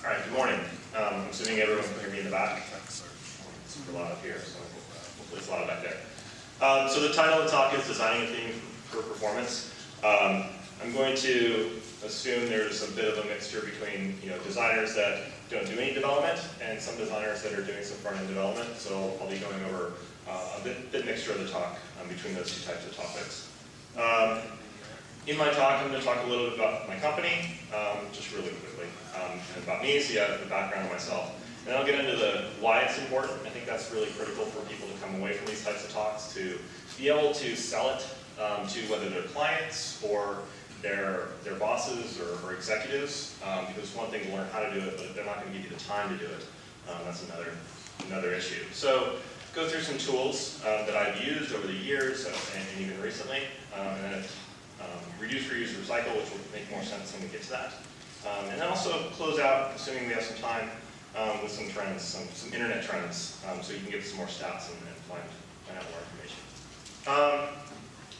All right, good morning. I'm assuming everyone can hear me in the back. It's a lot up here, so hopefully it's a lot back there. So the title of the talk is Designing a Theme for Performance. I'm going to assume there's a bit of a mixture between designers that don't do any development and some designers that are doing some front-end development. So I'll be going over a bit mixture of the talk between those two types of topics. In my talk, I'm going to talk a little bit about my company, just really quickly, and about me, so you have the background of myself. And then I'll get into the why it's important. I think that's really critical for people to come away from these types of talks, to be able to sell it to whether they're clients or their bosses or executives, because it's one thing to learn how to do it, but if they're not going to give you the time to do it, that's another issue. So go through some tools that I've used over the years and even recently, and then reduce, reuse, recycle, which will make more sense when we get to that. And then also close out, assuming we have some time, with some trends, some internet trends, so you can get some more stats and find out more information.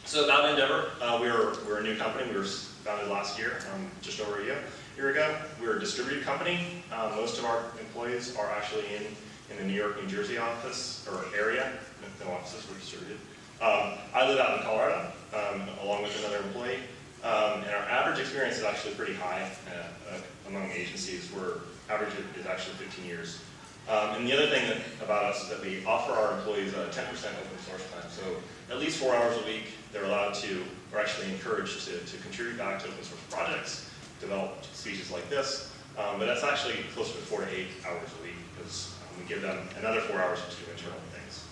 So about Endeavor, we're a new company. We were founded last year, just over a year ago. We're a distributed company. Most of our employees are actually in the New York, New Jersey office or area. No offices, we're distributed. I live out in Colorado, along with another employee, and our average experience is actually pretty high among agencies. Where average is actually 15 years. And the other thing about us is that we offer our employees a 10% open source time. So at least 4 hours a week, they're allowed to, or actually encouraged to contribute back to open source projects, develop speeches like this. But that's actually closer to 4 to 8 hours a week, because we give them another 4 hours to do internal things.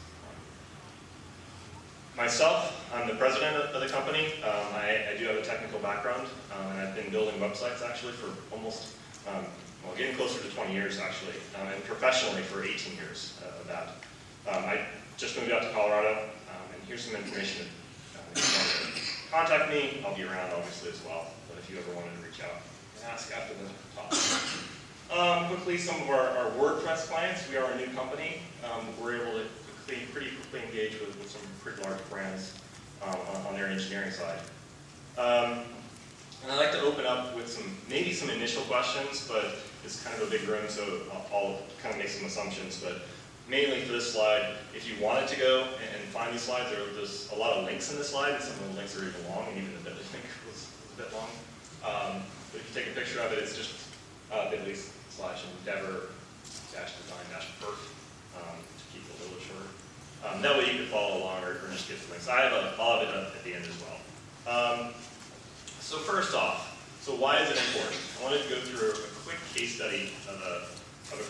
Myself, I'm the president of the company. I do have a technical background, and I've been building websites actually for almost, getting closer to 20 years actually, and professionally for 18 years of that. I just moved out to Colorado, and here's some information. If you want to contact me, I'll be around obviously as well, but if you ever wanted to reach out and ask after the talk. Quickly, some of our WordPress clients. We are a new company. We're able to pretty quickly engage with some pretty large brands on their engineering side. And I'd like to open up with maybe some initial questions, but it's kind of a big room, so I'll kind of make some assumptions. But mainly for this slide, if you wanted to go and find these slides, there's a lot of links in this slide, and some of the links are even long, and even the bit.ly link was a bit long. But if you take a picture of it, it's just bit.ly/endeavor-design-perf, to keep it a little shorter. That way you can follow along or just get the links. I have all of it at the end as well. So first off, so why is it important? I wanted to go through a quick case study of a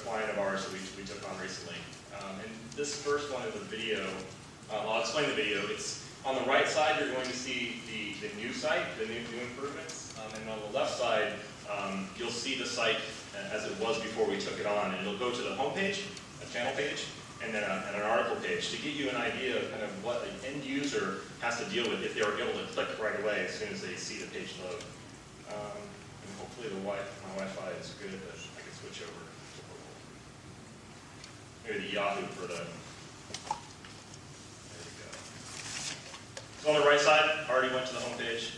client of ours that we took on recently. And this first one is a video. I'll explain the video. It's on the right side, you're going to see the new site, the new improvements. And on the left side, you'll see the site as it was before we took it on. And it'll go to the home page, a channel page, and then an article page to give you an idea of kind of what an end user has to deal with if they were able to click right away as soon as they see the page load. And hopefully my Wi-Fi is good, but I can switch over to maybe the Yahoo for the. There we go. So on the right side, I already went to the home page.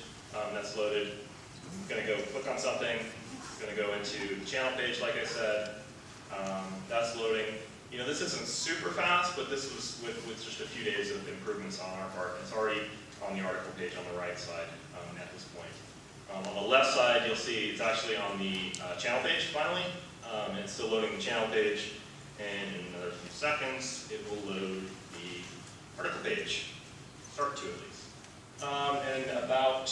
That's loaded. I'm going to go click on something. I'm going to go into the channel page, like I said. That's loading. This isn't super fast, but this was with just a few days of improvements on our part. It's already on the article page on the right side at this point. On the left side, you'll see it's actually on the channel page finally. And it's still loading the channel page. And in another few seconds, it will load the article page. Start to at least. And about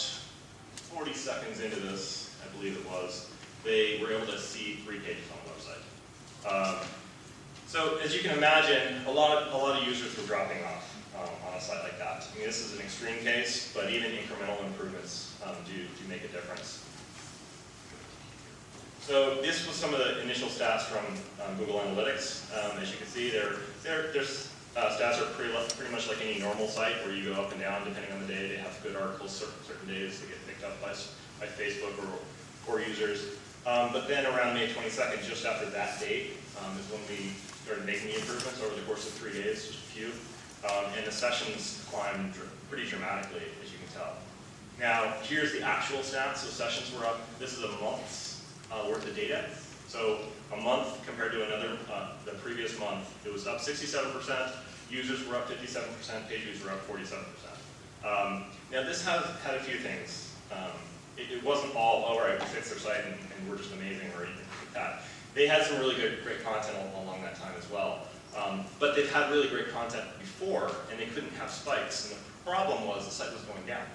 40 seconds into this, I believe it was, they were able to see 3 pages on the website. So as you can imagine, a lot of users were dropping off on a site like that. I mean, this is an extreme case, but even incremental improvements do make a difference. So this was some of the initial stats from Google Analytics. As you can see, their stats are pretty much like any normal site where you go up and down depending on the day. They have good articles certain days that get picked up by Facebook or users. But then around May 22nd, just after that date, is when we started making the improvements over the course of 3 days, just a few. And the sessions climbed pretty dramatically, as you can tell. Now, here's the actual stats. So sessions were up. This is a month's worth of data. So a month compared to the previous month, it was up 67%, users were up 57%, page views were up 47%. Now this has had a few things. It wasn't all, oh, all right, we fixed their site and we're just amazing or anything like that. They had some really great content along that time as well. But they've had really great content before, and they couldn't have spikes. And the problem was the site was going down.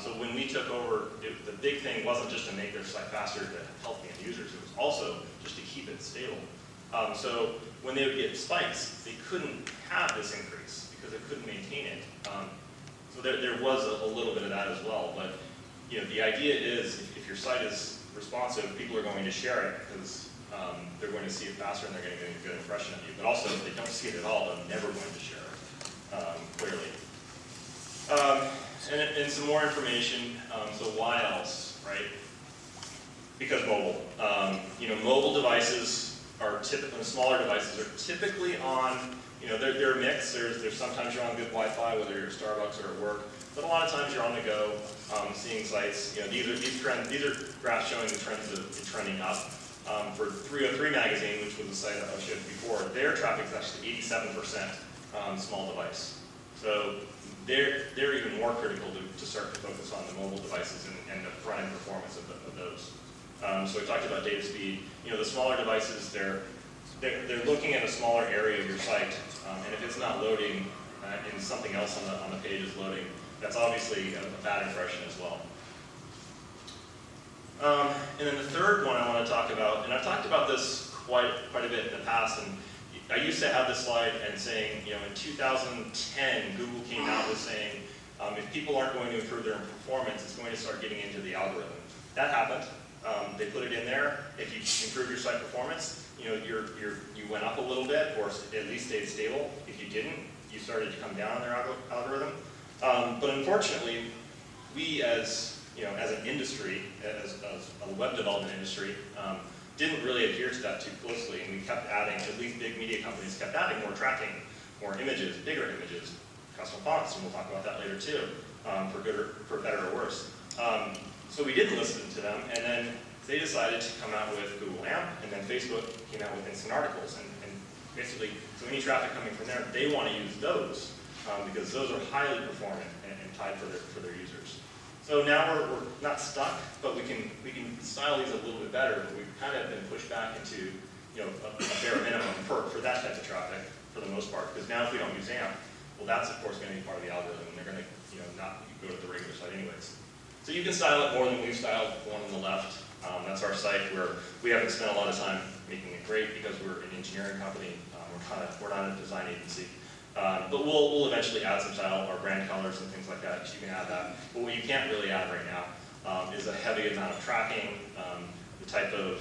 So when we took over, the big thing wasn't just to make their site faster to help the end users, it was also just to keep it stable. So when they would get spikes, they couldn't have this increase because they couldn't maintain it. So there was a little bit of that as well. But the idea is if your site is responsive, people are going to share it because they're going to see it faster and they're going to get a good impression of you. But also, if they don't see it at all, they're never going to share it, clearly. And some more information, so why else, right? Because mobile. Mobile devices are typically, smaller devices are typically on, they're a mix. There's sometimes you're on good Wi-Fi, whether you're at Starbucks or at work, but a lot of times you're on the go, seeing sites. These are graphs showing the trends of it trending up. For 303 magazine, which was the site I showed before, their traffic is actually 87% small device. So they're even more critical to start to focus on the mobile devices and the front-end performance of those. So we talked about data speed. The smaller devices, they're looking at a smaller area of your site, and if it's not loading and something else on the page is loading, that's obviously a bad impression as well. And then the third one I want to talk about, and I've talked about this quite a bit in the past, and I used to have this slide and saying, in 2010, Google came out with saying, if people aren't going to improve their performance, it's going to start getting into the algorithm. That happened. They put it in there. If you improve your site performance, you went up a little bit, or at least stayed stable. If you didn't, you started to come down on their algorithm. But unfortunately, we as an industry, as a web development industry, didn't really adhere to that too closely, and we kept adding, at least big media companies kept adding more tracking, more images, bigger images, custom fonts, and we'll talk about that later too, for better or worse. So we didn't listen to them, and then they decided to come out with Google AMP, and then Facebook came out with instant articles, and basically, so any traffic coming from there, they want to use those, because those are highly performant and tied for their users. So now we're not stuck, but we can style these a little bit better, but we've kind of been pushed back into a bare minimum for that type of traffic for the most part. Because now if we don't use AMP, well, that's of course going to be part of the algorithm, and they're going to not go to the regular site anyways. So you can style it more than we've styled the one on the left. That's our site where we haven't spent a lot of time making it great because we're an engineering company. We're not a design agency. But we'll eventually add some style, our brand colors and things like that, so you can add that. But what you can't really add right now is a heavy amount of tracking, the type of,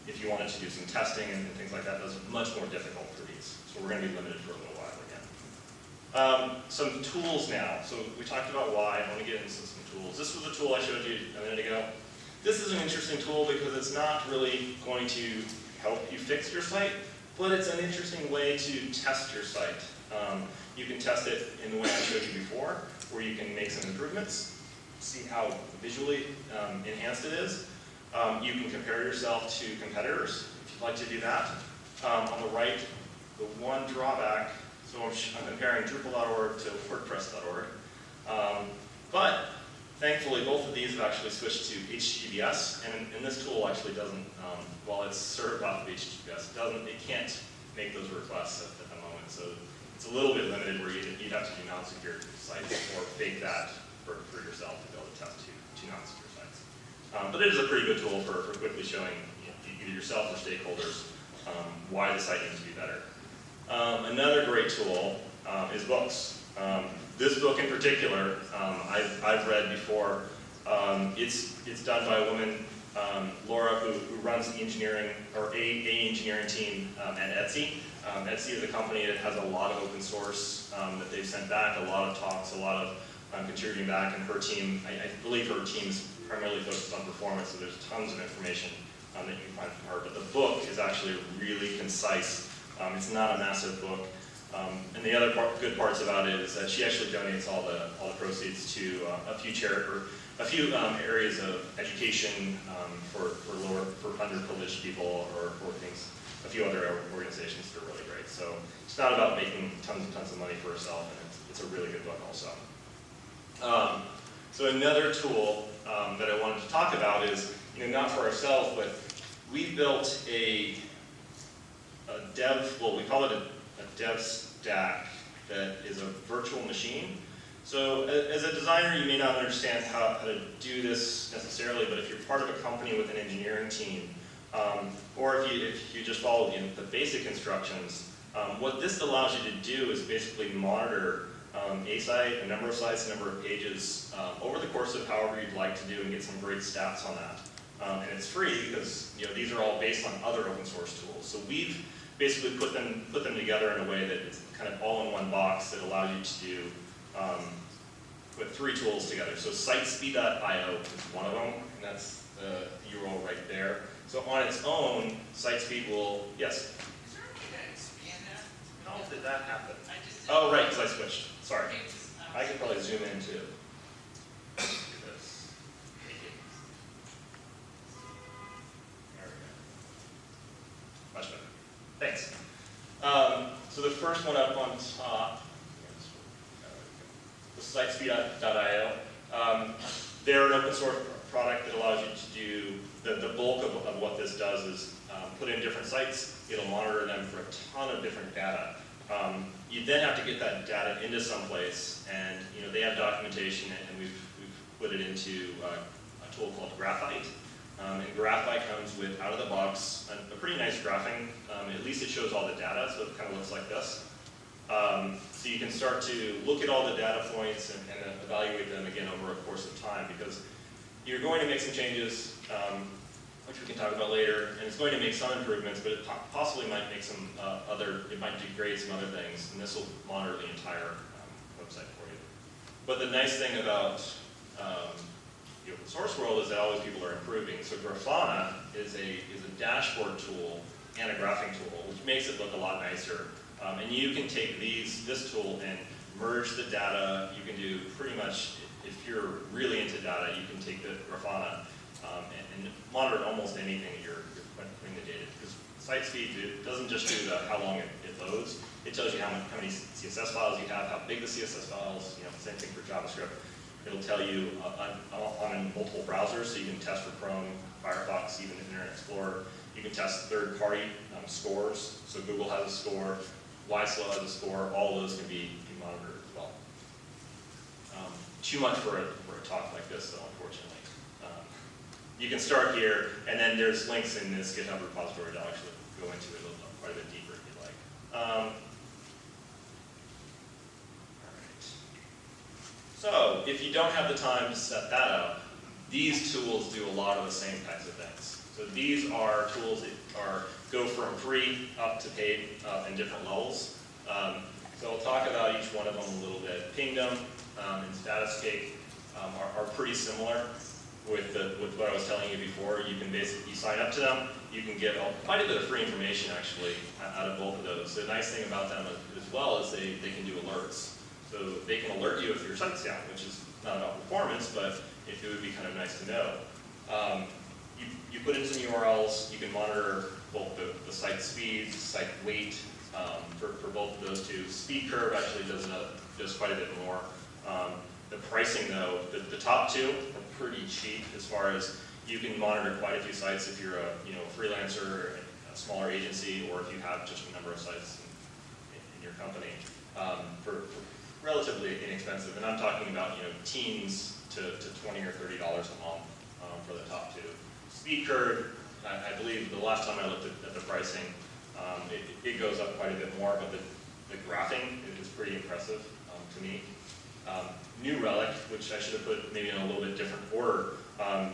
if you wanted to do some testing and things like that, those are much more difficult for these. So we're going to be limited for a little while again. Some tools now. So we talked about why. I want to get into some tools. This was a tool I showed you a minute ago. This is an interesting tool because it's not really going to help you fix your site, but it's an interesting way to test your site. You can test it in the way I showed you before, where you can make some improvements, see how visually enhanced it is. You can compare yourself to competitors, if you'd like to do that. On the right, the one drawback, so I'm comparing Drupal.org to WordPress.org. But thankfully, both of these have actually switched to HTTPS, and this tool actually doesn't, while it's served off of HTTPS, it can't make those requests at the moment. So it's a little bit limited where you'd have to do non-secure sites or fake that for yourself to be able to test two non-secure sites. But it is a pretty good tool for quickly showing either yourself or stakeholders why the site needs to be better. Another great tool is books. This book in particular, I've read before. It's done by a woman, Laura, who runs the engineering, or a engineering team at Etsy. Etsy is a company that has a lot of open source that they've sent back, a lot of talks, a lot of contributing back, and her team, I believe her team is primarily focused on performance, so there's tons of information that you can find from her. But the book is actually really concise. It's not a massive book. And the other good parts about it is that she actually donates all the proceeds to a few a few areas of education for underprivileged people or things, a few other organizations that are really great. So it's not about making tons and tons of money for yourself, and it's a really good book also. So another tool that I wanted to talk about is, not for ourselves, but we built a dev, well, we call it a dev stack that is a virtual machine. So as a designer, you may not understand how to do this necessarily, but if you're part of a company with an engineering team, or if you just follow the basic instructions, what this allows you to do is basically monitor a site, a number of sites, a number of pages over the course of however you'd like to do and get some great stats on that. And it's free because these are all based on other open source tools. So we've basically put them together in a way that it's kind of all in one box that allows you to do put 3 tools together. So sitespeed.io is one of them, and that's the URL right there. So on its own, Sitespeed will, yes? Is there a way to expand that? How did that happen? Oh, right, because I switched. Sorry. I can probably zoom in too. There we go. Much better. Thanks. So the first one up on top, the sitespeed.io. They're an open source product that allows you to do, the bulk of what this does is put in different sites. It'll monitor them for a ton of different data. You then have to get that data into someplace, and they have documentation, and we've put it into a tool called Graphite. And Graphite comes with, out of the box, a pretty nice graphing. At least it shows all the data, so it kind of looks like this. So you can start to look at all the data points and evaluate them again over a course of time, because you're going to make some changes, which we can talk about later, and it's going to make some improvements, but it possibly might make some it might degrade some other things, and this will monitor the entire website for you. But the nice thing about the open source world is that always people are improving. So Grafana is a dashboard tool and a graphing tool, which makes it look a lot nicer. And you can take this tool and merge the data. You can do pretty much, if you're really into data, you can take the Grafana and monitor almost anything that you're putting the data. Because Sitespeed, it doesn't just do how long it loads. It tells you how many CSS files you have, how big the CSS files. Same thing for JavaScript. It'll tell you on multiple browsers, so you can test for Chrome, Firefox, even Internet Explorer. You can test third-party scores. So Google has a score, YSlow has a score. All those can be monitored as well. Too much for a talk like this, though, unfortunately. You can start here, and then there's links in this GitHub repository to actually go into it quite a bit deeper if you'd like. All right. So if you don't have the time to set that up, these tools do a lot of the same kinds of things. So these are tools that go from free up to paid in different levels. So I'll talk about each one of them a little bit. Pingdom and Statuscake are pretty similar with what I was telling you before. You can basically sign up to them. You can get quite a bit of free information actually out of both of those. The nice thing about them as well is they can do alerts. So they can alert you if your site's down, which is not about performance, but it would be kind of nice to know. You put in some URLs. You can monitor both the site speed, site weight for both of those two. Speed curve actually does quite a bit more. The pricing though, the top two are pretty cheap as far as you can monitor quite a few sites if you're a freelancer, a smaller agency, or if you have just a number of sites in your company for relatively inexpensive. And I'm talking about teens to $20 or $30 a month for the top two. Speed curve, I believe the last time I looked at the pricing, it goes up quite a bit more, but the graphing is pretty impressive to me. New Relic, which I should have put maybe in a little bit different order,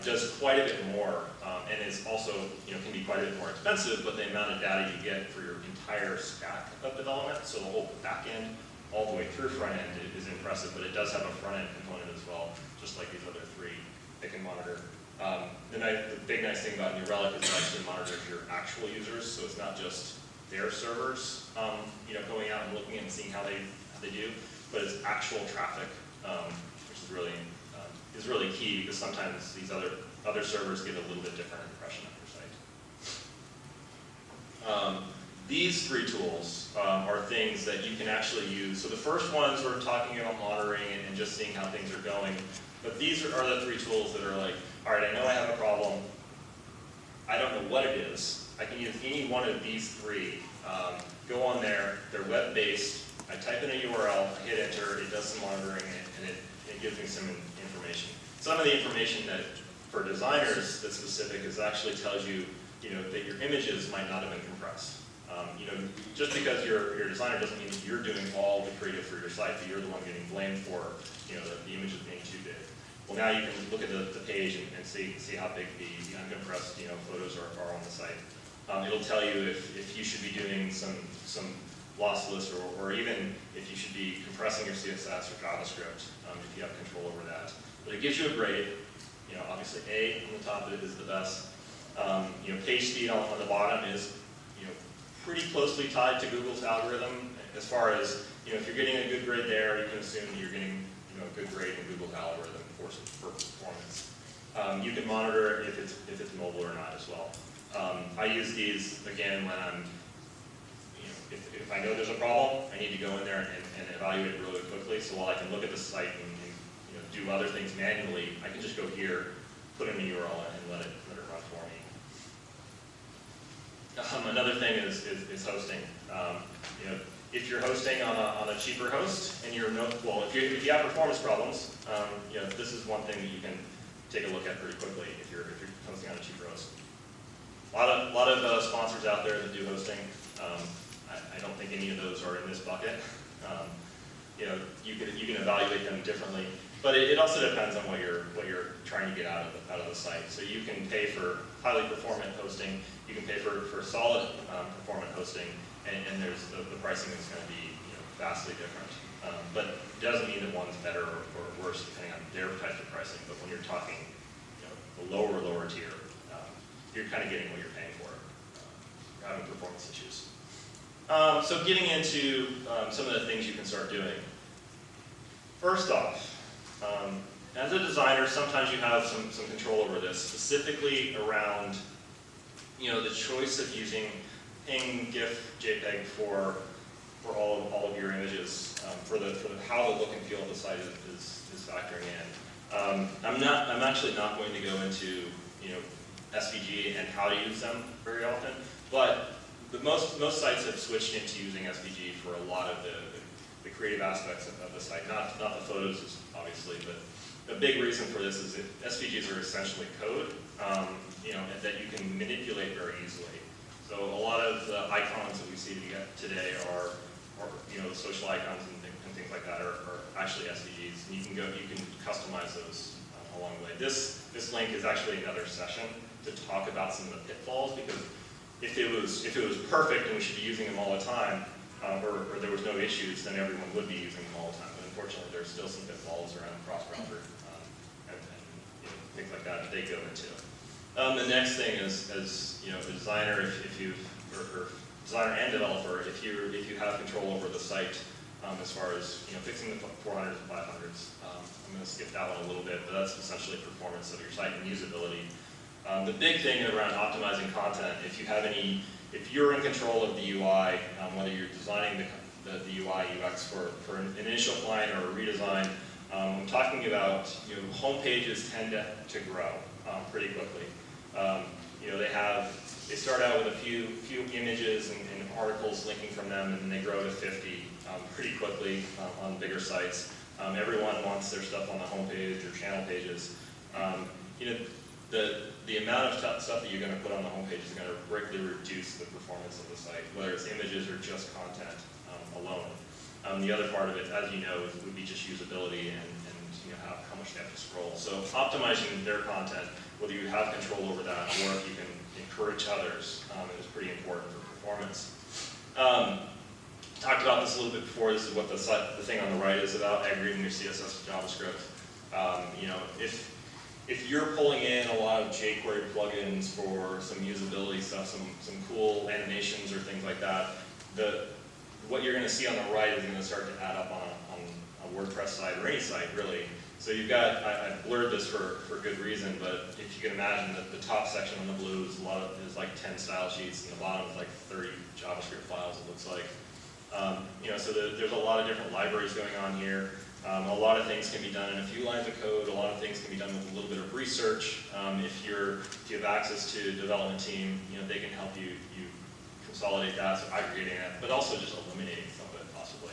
does quite a bit more, and is also can be quite a bit more expensive. But the amount of data you get for your entire stack of development, so the whole back end all the way through front end, is impressive. But it does have a front end component as well, just like these other three that can monitor. The big nice thing about New Relic is it actually monitors your actual users, so it's not just their servers, going out and looking and seeing how they do, but it's actual traffic, which is really is really key, because sometimes these other servers give a little bit different impression of your site. These three tools are things that you can actually use. So the first ones we're talking about monitoring and just seeing how things are going. But these are the three tools that are like, all right, I know I have a problem. I don't know what it is. I can use any one of these three. Go on there, they're web-based. I type in a URL, I hit enter, it does some monitoring, and it gives me some information. Some of the information that, for designers, that's specific is actually tells you, that your images might not have been compressed. Just because you're a designer doesn't mean that you're doing all the creative for your site, but you're the one getting blamed for, the images being too big. Well, now you can look at the page and see how big the uncompressed, photos are on the site. It'll tell you if you should be doing some lossless, or even if you should be compressing your CSS or JavaScript, if you have control over that. But it gives you a grade. Obviously A on the top of it is the best. Page speed on the bottom is pretty closely tied to Google's algorithm. As far as if you're getting a good grade there, you can assume that you're getting a good grade in Google's algorithm for performance. You can monitor if it's mobile or not as well. I use these again when I'm if I know there's a problem, I need to go in there and evaluate it really quickly. So while I can look at the site and do other things manually, I can just go here, put in a URL, and let it run for me. Another thing is hosting. If you're hosting on a cheaper host, and if you have performance problems, this is one thing that you can take a look at pretty quickly if you're hosting on a cheaper host. A lot of sponsors out there that do hosting. I don't think any of those are in this bucket. You can evaluate them differently, but it also depends on what you're trying to get out of the site. So you can pay for highly performant hosting. You can pay for solid performant hosting, and there's the pricing is going to be vastly different. But it doesn't mean that one's better or worse depending on their type of pricing. But when you're talking the lower tier, you're kind of getting what you're paying for. You're having performance issues. So getting into some of the things you can start doing. First off, as a designer, sometimes you have some control over this, specifically around the choice of using PNG, GIF, JPEG for all of your images, for how the look and feel of the site is factoring in. I'm actually not going to go into SVG and how to use them very often, but most sites have switched into using SVG for a lot of the creative aspects of the site, not the photos obviously, but a big reason for this is that SVGs are essentially code, that you can manipulate very easily. So a lot of the icons that we see today are the social icons and things like that are actually SVGs, and you can customize those along the way. This link is actually another session to talk about some of the pitfalls, because if it was perfect and we should be using them all the time, or there was no issues, then everyone would be using them all the time. But unfortunately, there's still some pitfalls around cross-browser and things like that they go into. The next thing is, as a designer, or designer and developer, if you have control over the site, as far as fixing the 400s and 500s, I'm going to skip that one a little bit, but that's essentially performance of your site and usability. The big thing around optimizing content, if you're in control of the UI, whether you're designing the UI UX for an initial client or a redesign, I'm talking about home pages tend to grow pretty quickly. They start out with a few images and articles linking from them, and then they grow to 50 pretty quickly on bigger sites. Everyone wants their stuff on the home page or channel pages. The amount of stuff that you're going to put on the home page is going to greatly reduce the performance of the site, whether it's images or just content alone. The other part of it, as you know, would be just usability and how much they have to scroll. So optimizing their content, whether you have control over that or if you can encourage others, is pretty important for performance. Talked about this a little bit before. This is what the thing on the right is about, aggregating your CSS with JavaScript. If you're pulling in a lot of jQuery plugins for some usability stuff, some cool animations or things like that, what you're going to see on the right is going to start to add up on a WordPress site or any site really. So you've got, I blurred this for good reason, but if you can imagine that the top section on the blue is like 10 style sheets, and the bottom is like 30 JavaScript files, it looks like. So there's a lot of different libraries going on here. A lot of things can be done in a few lines of code. A lot of things can be done with a little bit of research. If you have access to a development team, they can help you consolidate that, so aggregating that, but also just eliminating some of it possibly.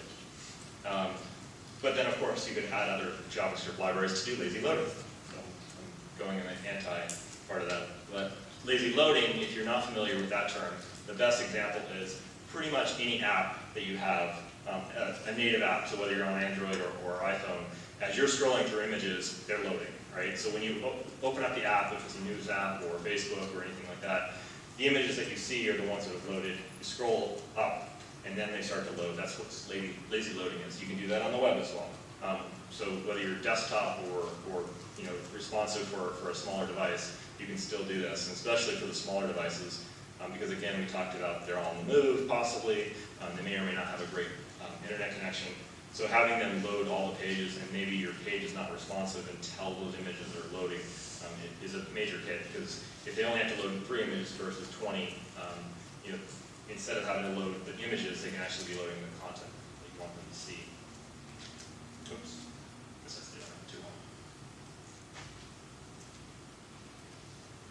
But then, of course, you could add other JavaScript libraries to do lazy loading. So I'm going in the anti-part of that. But lazy loading, if you're not familiar with that term, the best example is pretty much any app that you have, a native app, so whether you're on Android or iPhone, as you're scrolling through images, they're loading, right? So when you open up the app, if it's a news app or Facebook or anything like that, the images that you see are the ones that have loaded. You scroll up, and then they start to load. That's what lazy loading is. You can do that on the web as well. So whether you're desktop or responsive for a smaller device, you can still do this, and especially for the smaller devices, because again, we talked about they're on the move, possibly. They may or may not have a great internet connection. So having them load all the pages, and maybe your page is not responsive until those images are loading, is a major hit, because if they only have to load 3 images versus 20, instead of having to load the images, they can actually be loading the content that you want them to see. Oops, this is too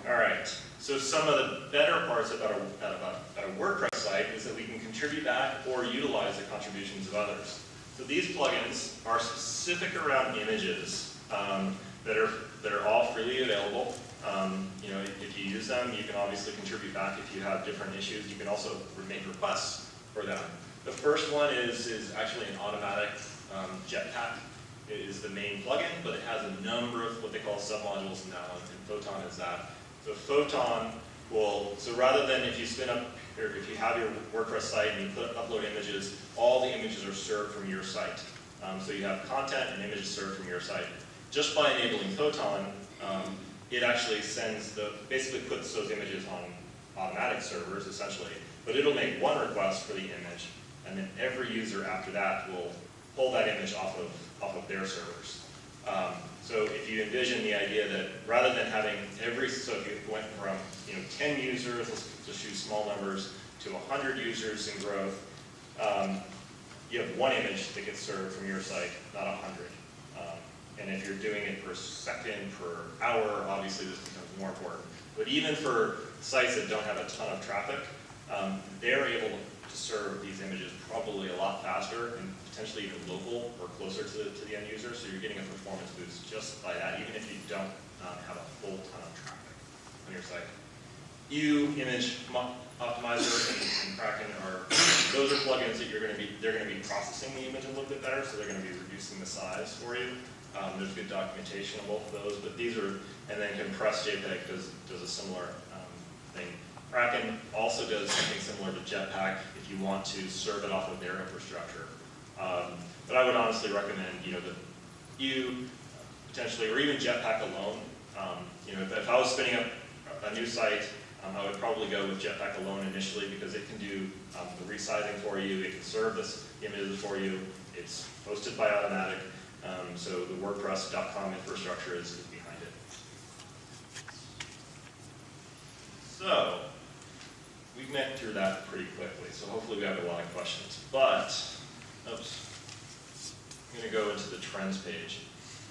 long. All right, so some of the better parts about a WordPress site is that we can contribute back or utilize the contributions of others. So these plugins are specific around images that are all freely available. If you use them, you can obviously contribute back if you have different issues. You can also make requests for them. The first one is actually an automatic Jetpack. It is the main plugin, but it has a number of what they call submodules now, and Photon is that. So Photon will, so rather than if you spin up, or if you have your WordPress site and you upload images, all the images are served from your site. So you have content and images served from your site. Just by enabling Photon, it actually basically puts those images on automatic servers, essentially. But it'll make one request for the image, and then every user after that will pull that image off of their servers. So if you envision the idea that rather than having so if you went from 10 users, let's just use small numbers, to 100 users in growth, you have one image that gets served from your site, not 100. And if you're doing it per second, per hour, obviously this becomes more important. But even for sites that don't have a ton of traffic, they're able to serve these images probably a lot faster and potentially even local or closer to the end user. So you're getting a performance boost just by that, even if you don't have a full ton of traffic on your site. Image Optimizer and Kraken those are plugins that they're going to be processing the image a little bit better, so they're going to be reducing the size for you. There's good documentation of both of those, but these are, and then Compressed JPEG does a similar thing. Kraken also does something similar to Jetpack if you want to serve it off of their infrastructure. But I would honestly recommend, that you potentially, or even Jetpack alone. If I was spinning up a new site, I would probably go with Jetpack alone initially because it can do the resizing for you. It can serve the images for you. It's hosted by Automatic. So the WordPress.com infrastructure is behind it. So we went through that pretty quickly. So hopefully we have a lot of questions. But, oops, I'm going to go into the trends page.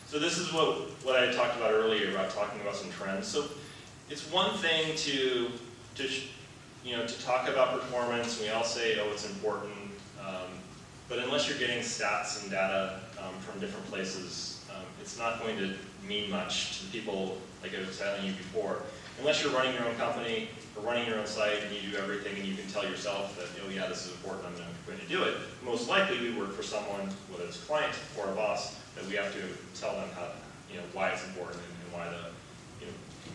So this is what I talked about earlier about talking about some trends. So it's one thing to talk about performance. We all say, oh, it's important. But unless you're getting stats and data from different places, it's not going to mean much to the people, like I was telling you before. Unless you're running your own company or running your own site and you do everything and you can tell yourself that, oh yeah, this is important, I'm going to do it. Most likely we work for someone, whether it's a client or a boss, that we have to tell them how, why it's important and why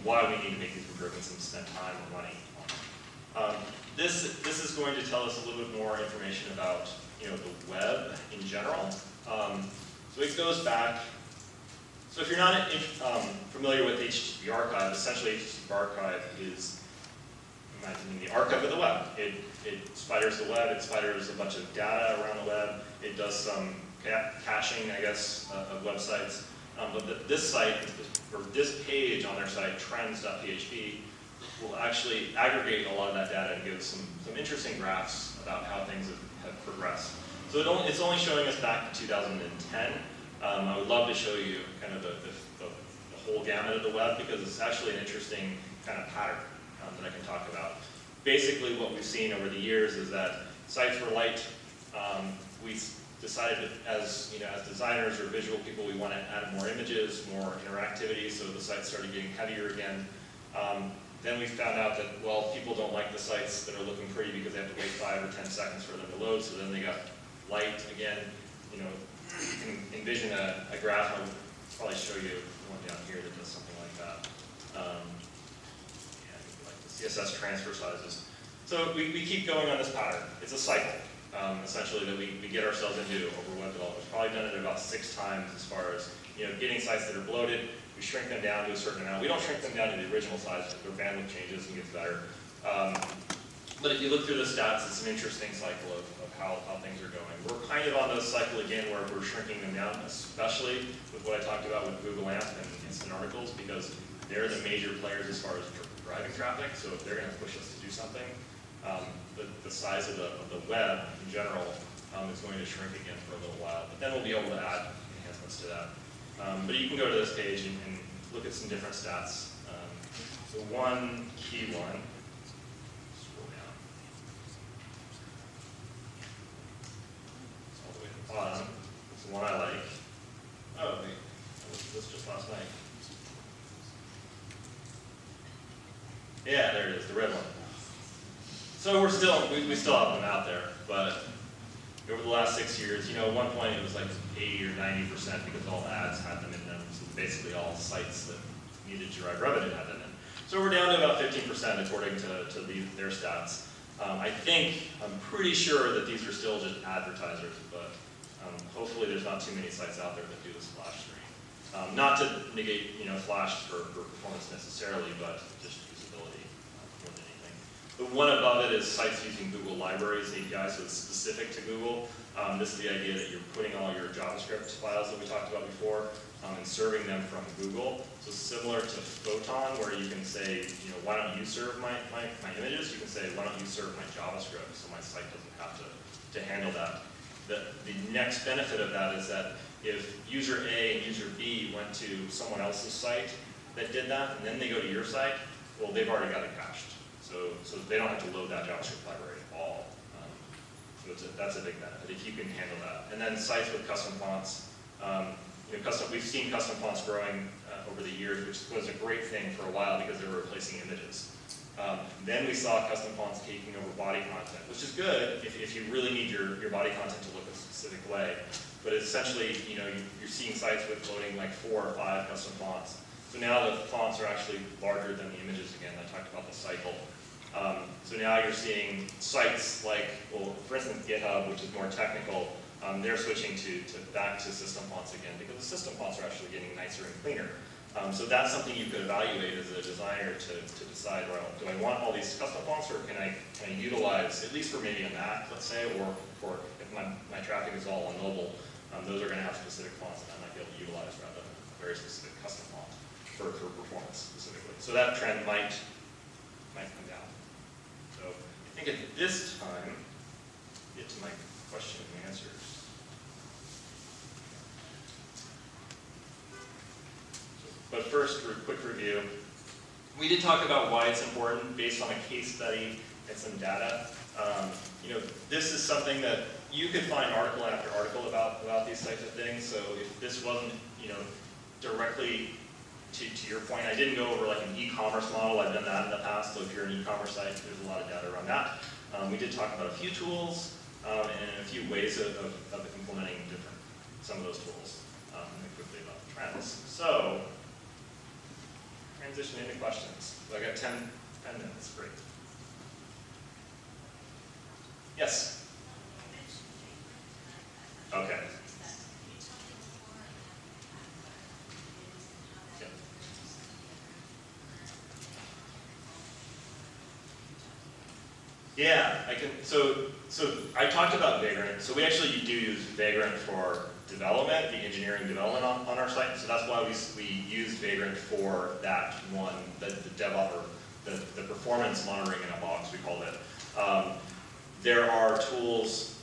why we need to make these improvements and spend time or money on it. This is going to tell us a little bit more information about the web in general. So it goes back. So if you're not familiar with HTTP archive, essentially HTTP archive is, in my opinion, the archive of the web. It spiders the web. It spiders a bunch of data around the web. It does some caching, I guess, of websites. But this site, or this page on their site, trends.php, will actually aggregate a lot of that data and give some interesting graphs about how things have progressed. So it's only showing us back to 2010. I would love to show you kind of the whole gamut of the web, because it's actually an interesting kind of pattern that I can talk about. Basically, what we've seen over the years is that sites were light. We decided that as designers or visual people, we want to add more images, more interactivity, so the sites started getting heavier again. Then we found out that, well, people don't like the sites that are looking pretty because they have to wait 5 or 10 seconds for them to load, so then they got light again. You can envision a graph. I'll probably show you one down here that does something like that. Like the CSS transfer sizes. So we keep going on this pattern. It's a cycle, essentially, that we get ourselves into over web development. We've probably done it about 6 times as far as getting sites that are bloated. We shrink them down to a certain amount. We don't shrink them down to the original size, but their bandwidth changes and gets better. But if you look through the stats, it's an interesting cycle of how things are going. We're kind of on the cycle again where we're shrinking them down, especially with what I talked about with Google AMP and Instant Articles, because they're the major players as far as driving traffic. So if they're going to push us to do something, the size of the web in general is going to shrink again for a little while. But then we'll be able to add enhancements to that. But you can go to this page and look at some different stats. So one key one, scroll down. It's all the way to the bottom. It's the one I like. Oh, wait, I looked at this just last night. Yeah, there it is, the red one. So we still have them out there, but over the last 6 years, at one point it was like 80 or 90% because all ads had them in them. So basically all sites that needed to drive revenue had them in. So we're down to about 15% according to their stats. I'm pretty sure that these are still just advertisers, but hopefully there's not too many sites out there that do the splash screen. Not to negate Flash for performance necessarily, but just usability more than anything. The one above it is sites using Google Libraries API, so it's specific to Google. This is the idea that you're putting all your JavaScript files that we talked about before and serving them from Google. So similar to Photon, where you can say, why don't you serve my images? You can say, why don't you serve my JavaScript, so my site doesn't have to handle that. The next benefit of that is that if user A and user B went to someone else's site that did that, and then they go to your site, well, they've already got it cached. So they don't have to load that JavaScript library at all. So that's a big benefit, if you can handle that. And then sites with custom fonts. We've seen custom fonts growing over the years, which was a great thing for a while because they were replacing images. Then we saw custom fonts taking over body content, which is good if you really need your body content to look a specific way. But essentially, you're seeing sites with loading like 4 or 5 custom fonts. So now the fonts are actually larger than the images again. I talked about the cycle. So now you're seeing sites like, for instance, GitHub, which is more technical, they're switching back to system fonts again because the system fonts are actually getting nicer and cleaner. So that's something you could evaluate as a designer to decide, well, do I want all these custom fonts, or can I utilize, at least for maybe a Mac, let's say, or for if my traffic is all on mobile, those are going to have specific fonts that I might be able to utilize rather than a very specific custom font for performance specifically. So that trend might come down. So I think at this time, get to my question and answers. But first, for a quick review, we did talk about why it's important based on a case study and some data. This is something that you could find article after article about these types of things. So if this wasn't, directly to your point, I didn't go over like an e-commerce model. I've done that in the past. So if you're an e-commerce site, there's a lot of data around that. We did talk about a few tools and a few ways of implementing some of those tools. And then quickly about the trends. So transition into questions. So I got 10 minutes. Great. Yes. Okay. Yeah, I can. So I talked about Vagrant. So we actually do use Vagrant for development, the engineering development on our site. So that's why we used Vagrant for that one, the DevOps, or the performance monitoring in a box, we called it. There are tools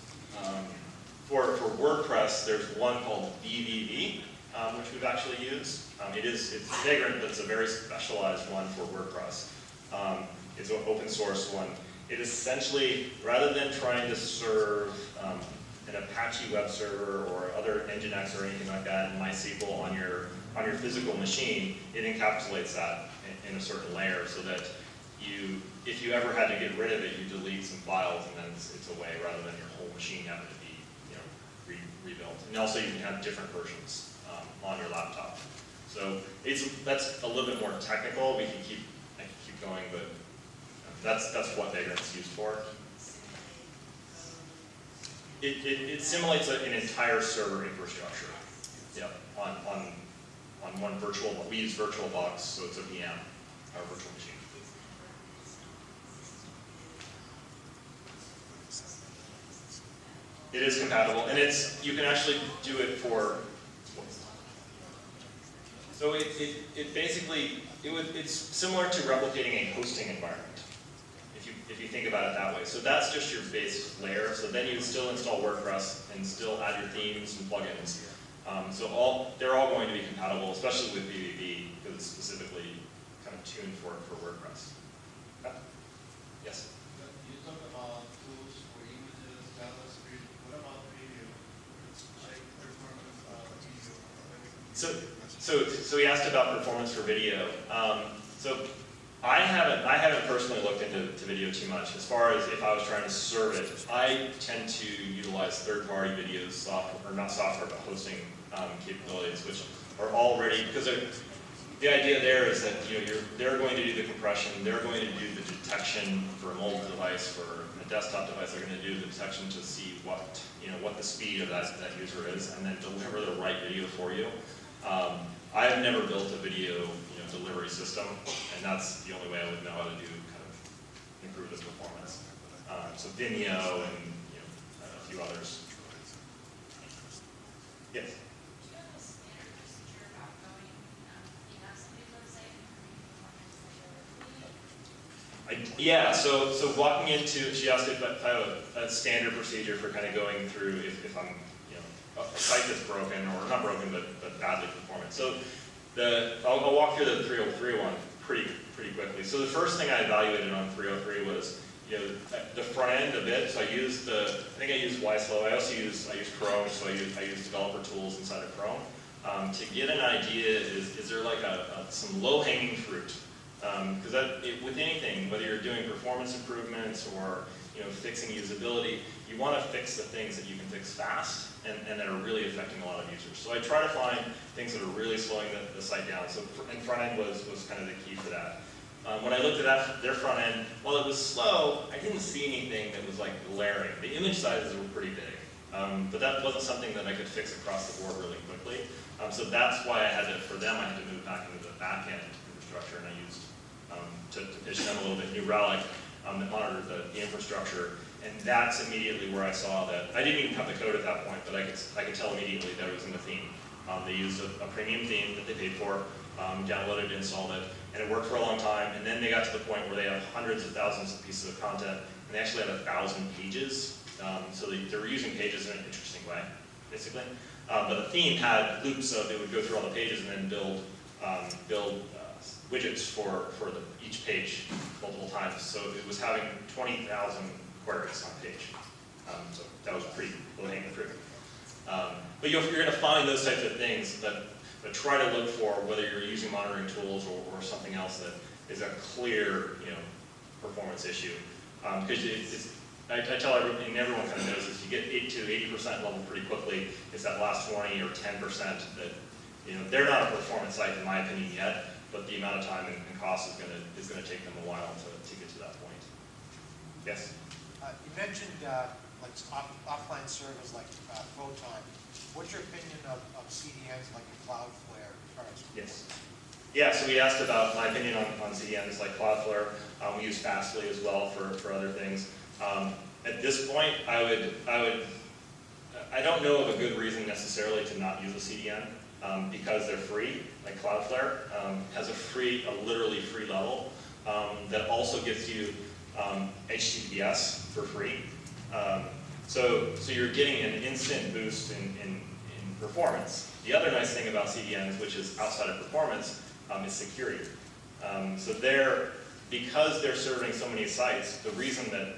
for WordPress. There's one called BVV, which we've actually used. It's Vagrant, but it's a very specialized one for WordPress. It's an open source one. It essentially, rather than trying to serve an Apache web server or other Nginx or anything like that in MySQL on your physical machine, it encapsulates that in a certain layer so that if you ever had to get rid of it, you delete some files and then it's away, rather than your whole machine having to be rebuilt. And also you can have different versions on your laptop. So that's a little bit more technical. I can keep going, but that's what Vagrant's used for. It simulates an entire server infrastructure. Yeah, on one virtual. We use VirtualBox, so it's a VM, our virtual machine. It is compatible, and you can actually do it for. So it basically it's similar to replicating a hosting environment, if you think about it that way. So that's just your base layer. So then you still install WordPress and still add your themes and plugins. So they're all going to be compatible, especially with BVB, because it's specifically kind of tuned for WordPress. Yes. You talk about tools for images, JavaScript. What about video? Like performance of video? So he asked about performance for video. So I haven't personally looked into video too much. As far as if I was trying to serve it, I tend to utilize third-party video software, or not software, but hosting capabilities, which are already, because the idea there is that they're going to do the compression, they're going to do the detection for a mobile device, for a desktop device. They're going to do the detection to see what the speed of that user is, and then deliver the right video for you. I have never built a video delivery system, and that's the only way I would know how to do kind of improve the performance. So Vimeo and a few others. Yes. Yeah, so walking into, she asked if I have a standard procedure for kind of going through if I'm, a site that's broken, or not broken, but badly performing. So I'll walk through the 303 one pretty quickly. So the first thing I evaluated on 303 was, the front end a bit. So I used I think I used YSlow. I use Chrome, so I use developer tools inside of Chrome. To get an idea, is there like some low-hanging fruit? Because with anything, whether you're doing performance improvements or fixing usability, you want to fix the things that you can fix fast and that are really affecting a lot of users. So I try to find things that are really slowing the site down. So front end was kind of the key for that. When I looked at their front end, while it was slow, I didn't see anything that was like glaring. The image sizes were pretty big, but that wasn't something that I could fix across the board really quickly. So that's why I had to move back into the back end infrastructure, and I used to pitch them a little bit New Relic that monitored the infrastructure, and that's immediately where I saw that. I didn't even have the code at that point, but I could tell immediately that it was in the theme. They used a premium theme that they paid for, downloaded it, installed it, and it worked for a long time. And then they got to the point where they have hundreds of thousands of pieces of content, and they actually had 1,000 pages. So they were using pages in an interesting way, basically. But the theme had loops of it would go through all the pages and then build widgets for each page multiple times. So it was having 20,000 queries on a page. So that was pretty low-hanging fruit. But you're going to find those types of things that try to look for whether you're using monitoring tools or something else that is a clear performance issue. Because I tell everyone, and everyone kind of knows this, you get 80% level pretty quickly. It's that last 20 or 10% that they're not a performance site in my opinion yet, but the amount of time and cost is going to take them a while to get to that point. Yes. You mentioned like offline servers like Photon. What's your opinion of CDNs like Cloudflare? Yes. Yeah, so we asked about my opinion on CDNs like Cloudflare. We use Fastly as well for other things. At this point, I don't know of a good reason necessarily to not use a CDN because they're free. Like Cloudflare has a literally free level that also gives you HTTPS for free. So you're getting an instant boost in performance. The other nice thing about CDNs, which is outside of performance, is security. So because they're serving so many sites, the reason that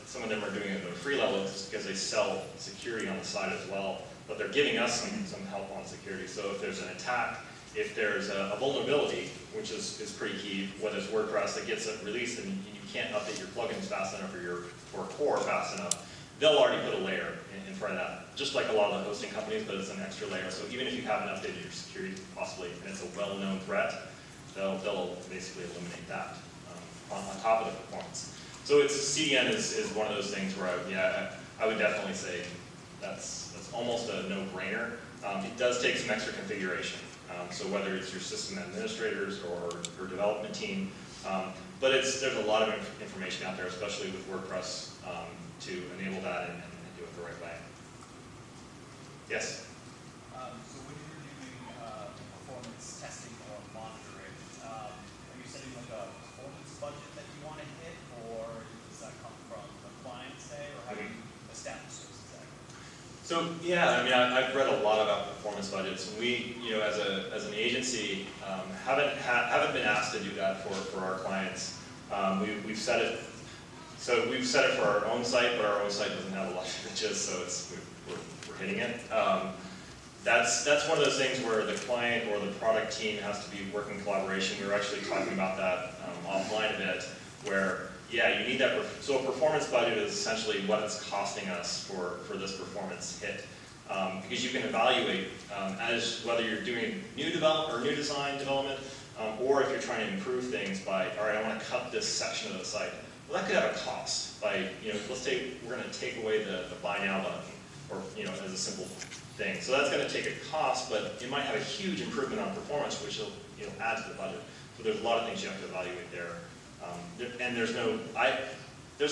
some of them are doing it at a free level is because they sell security on the side as well, but they're giving us some help on security. So if there's an attack, if there's a vulnerability, which is pretty key, whether it's WordPress that gets it released and you can't update your plugins fast enough or your core fast enough, they'll already put a layer in front of that, just like a lot of the hosting companies, but it's an extra layer. So even if you haven't updated your security possibly, and it's a well-known threat, they'll basically eliminate that on top of the performance. So CDN is one of those things where I would definitely say that's almost a no-brainer. It does take some extra configuration. So whether it's your system administrators or your development team, but there's a lot of information out there, especially with WordPress, to enable that and do it the right way. Yes? So when you're doing performance testing or monitoring, are you setting like a performance budget that you want to hit, or does that come from the client, say, or how do you establish those exactly? So yeah, I mean, I've read a lot about performance budgets, and we, as an agency, haven't been asked to do that for our clients. We've set it. So we've set it for our own site, but our own site doesn't have a lot of images, so we're hitting it. That's one of those things where the client or the product team has to be working in collaboration. We were actually talking about that offline a bit, where yeah, you need that. So a performance budget is essentially what it's costing us for this performance hit, because you can evaluate as whether you're doing new design development, or if you're trying to improve things by, all right, I want to cut this section of the site. Well, that could have a cost. By let's say we're going to take away the buy now button, or as a simple thing. So that's going to take a cost, but it might have a huge improvement on performance, which will add to the budget. So there's a lot of things you have to evaluate there. And there's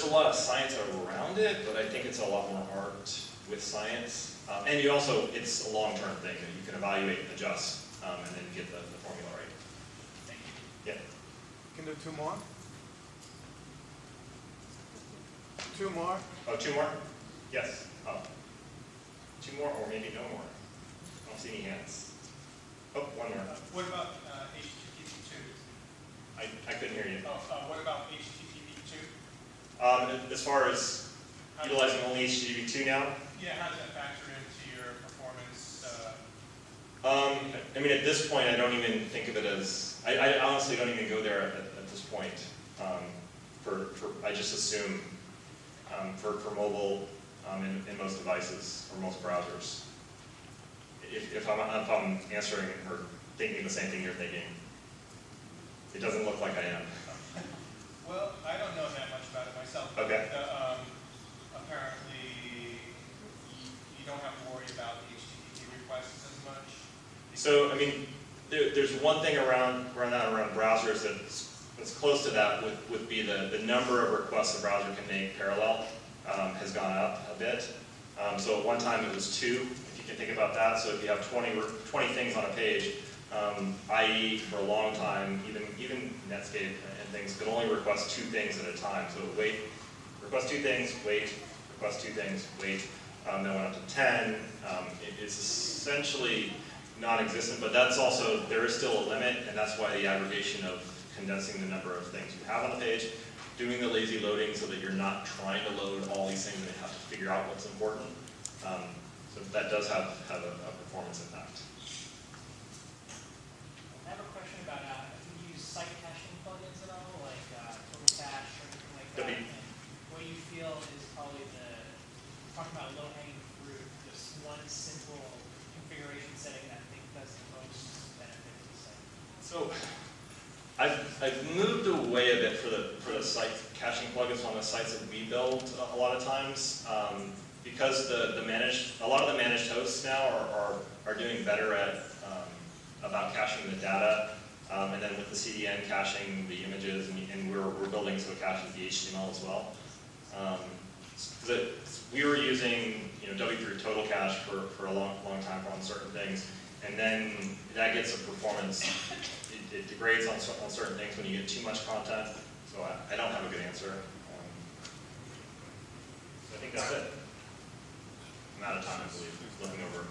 a lot of science around it, but I think it's a lot more art with science. And it's a long-term thing that you can evaluate, adjust, and then get the formula right. Thank you. Yeah. Can do two more? Two more? Oh, two more? Yes. Oh. Two more, or maybe no more. I don't see any hands. Oh, one more. What about HTTP2? I couldn't hear you. What about HTTP2? As far as utilizing only HTTP2 now, Yeah, how does that factor into your performance? I mean, at this point, I don't even think of it as, I honestly don't even go there at this point. I just assume for mobile in most devices or most browsers. If I'm answering or thinking the same thing you're thinking, it doesn't look like I am. Well, I don't know that much about it myself. Okay. Apparently, you don't have to worry about the HTTP requests as much. So, I mean, there's one thing around browsers that's close to that would be the number of requests a browser can make parallel has gone up a bit. So at one time it was 2, if you can think about that. So if you have 20 things on a page, i.e. for a long time, even Netscape and things could only request 2 things at a time. So wait, request 2 things, wait, request 2 things, wait. Then went up to 10. It's essentially non-existent, but there is still a limit, and that's why the aggregation of condensing the number of things you have on the page, doing the lazy loading so that you're not trying to load all these things and you have to figure out what's important. So that does have a performance impact. I have a question about, do you use site caching plugins at all, like Total Cache or anything like that? And what you feel is probably talking about low-hanging fruit, just one simple configuration setting that I think does the most benefit to the site? So I've moved away a bit for the site caching plugins on the sites that we build a lot of times, because a lot of the managed hosts now are doing better at about caching the data, and then with the CDN caching the images, and we're building so it caches the HTML as well. we were using, W3 total cache for a long time on certain things, and then that gets a performance, it degrades on certain things when you get too much content, so I don't have a good answer. I think that's it. I'm out of time, I believe, looking over